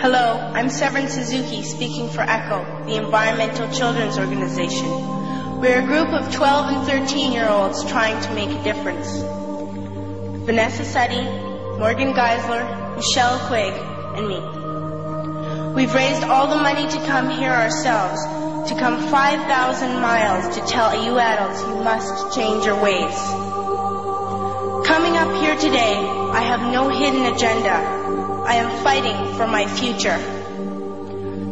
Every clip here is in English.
Hello, I'm Severin Suzuki speaking for ECHO, the Environmental Children's Organization. We're a group of 12 and 13-year-olds trying to make a difference. Vanessa Seti, Morgan Geisler, Michelle Quigg, and me. We've raised all the money to come here ourselves, to come 5,000 miles to tell you adults you must change your ways. Coming up here today, I have no hidden agenda. I am fighting for my future.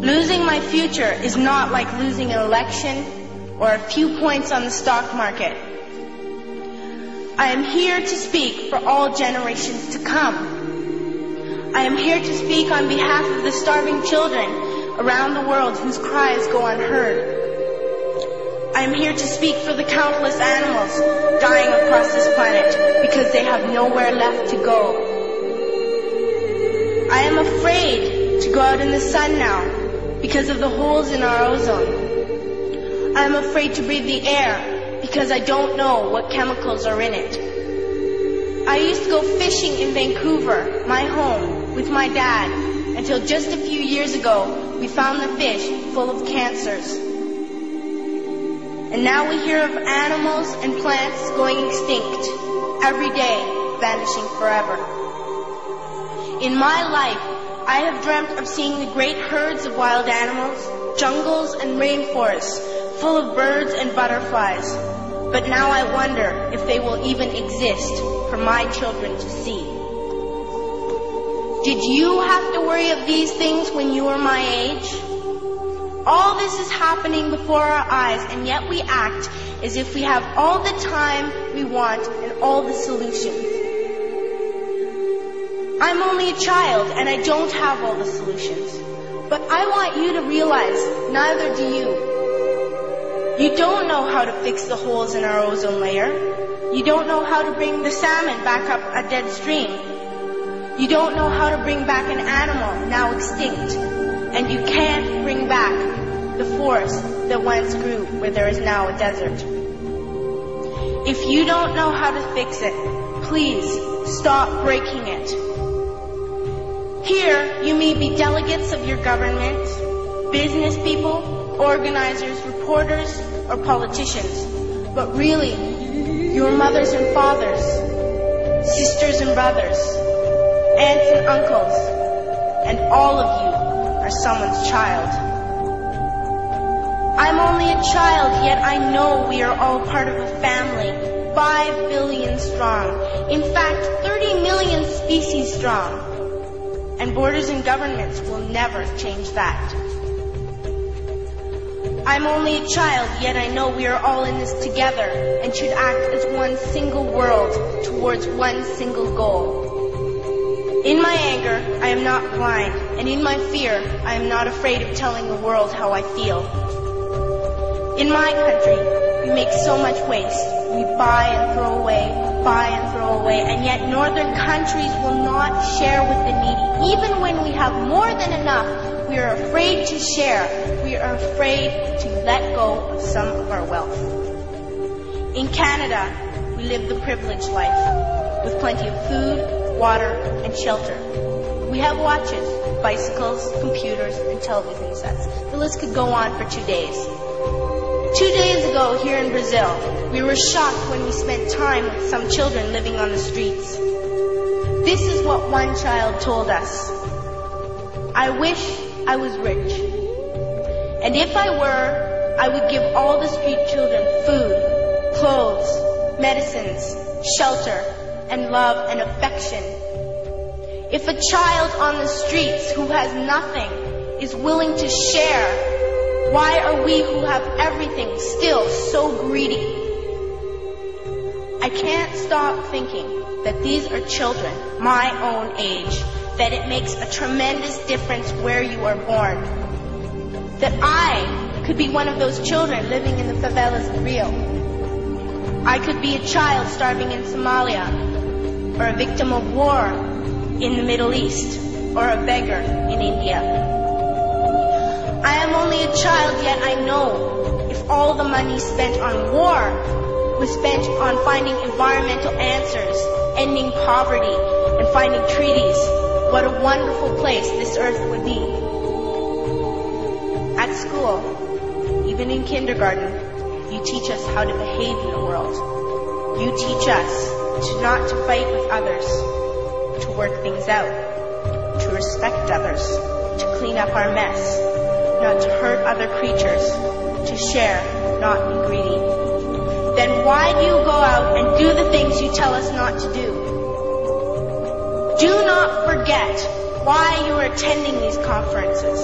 Losing my future is not like losing an election or a few points on the stock market. I am here to speak for all generations to come. I am here to speak on behalf of the starving children around the world whose cries go unheard. I am here to speak for the countless animals dying across this planet because they have nowhere left to go. I am afraid to go out in the sun now because of the holes in our ozone. I am afraid to breathe the air because I don't know what chemicals are in it. I used to go fishing in Vancouver, my home, with my dad, until just a few years ago we found the fish full of cancers. And now we hear of animals and plants going extinct, every day vanishing forever. In my life, I have dreamt of seeing the great herds of wild animals, jungles and rainforests full of birds and butterflies. But now I wonder if they will even exist for my children to see. Did you have to worry of these things when you were my age? All this is happening before our eyes, and yet we act as if we have all the time we want and all the solutions. I'm only a child, and I don't have all the solutions. But I want you to realize, neither do you. You don't know how to fix the holes in our ozone layer. You don't know how to bring the salmon back up a dead stream. You don't know how to bring back an animal now extinct. And you can't bring back the forest that once grew where there is now a desert. If you don't know how to fix it, please stop breaking it. Here, you may be delegates of your government, business people, organizers, reporters, or politicians, but really, your mothers and fathers, sisters and brothers, aunts and uncles, and all of you are someone's child. I'm only a child, yet I know we are all part of a family, 5 billion strong, in fact, 30 million species strong. And borders and governments will never change that. I'm only a child, yet I know we are all in this together and should act as one single world towards one single goal. In my anger, I am not blind, and in my fear, I am not afraid of telling the world how I feel. In my country, we make so much waste. We buy and throw away, and yet northern countries will not share with the needy. Even when we have more than enough, we are afraid to share. We are afraid to let go of some of our wealth. In Canada, we live the privileged life, with plenty of food, water, and shelter. We have watches, bicycles, computers, and television sets. The list could go on for 2 days. 2 days ago, here in Brazil, we were shocked when we spent time with some children living on the streets. This is what one child told us. I wish I was rich. And if I were, I would give all the street children food, clothes, medicines, shelter, and love and affection. If a child on the streets who has nothing is willing to share, why are we who have everything still so greedy? I can't stop thinking that these are children my own age, that it makes a tremendous difference where you are born. That I could be one of those children living in the favelas of Rio. I could be a child starving in Somalia, or a victim of war in the Middle East, or a beggar in India. I am only a child, yet I know if all the money spent on war was spent on finding environmental answers, ending poverty, and finding treaties what a wonderful place this earth would be. At school, even in kindergarten, you teach us how to behave in the world. You teach us to not to fight with others, to work things out, to respect others, to clean up our mess, not to hurt other creatures, to share, not be greedy. Then why do you go out and do the things you tell us not to do? Do not forget why you are attending these conferences,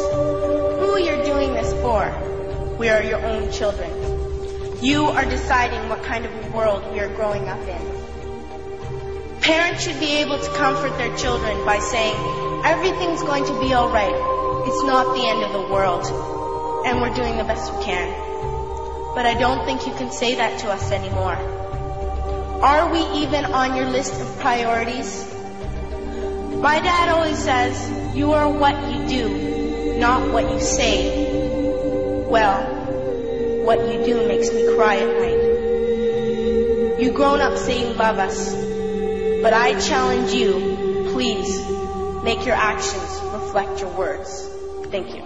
who you're doing this for. We are your own children. You are deciding what kind of a world we are growing up in. Parents should be able to comfort their children by saying, everything's going to be all right. It's not the end of the world, and we're doing the best we can. But I don't think you can say that to us anymore. Are we even on your list of priorities? My dad always says, you are what you do, not what you say. Well, what you do makes me cry at night. You grown up say you love us, but I challenge you, please, make your actions reflect your words. Thank you.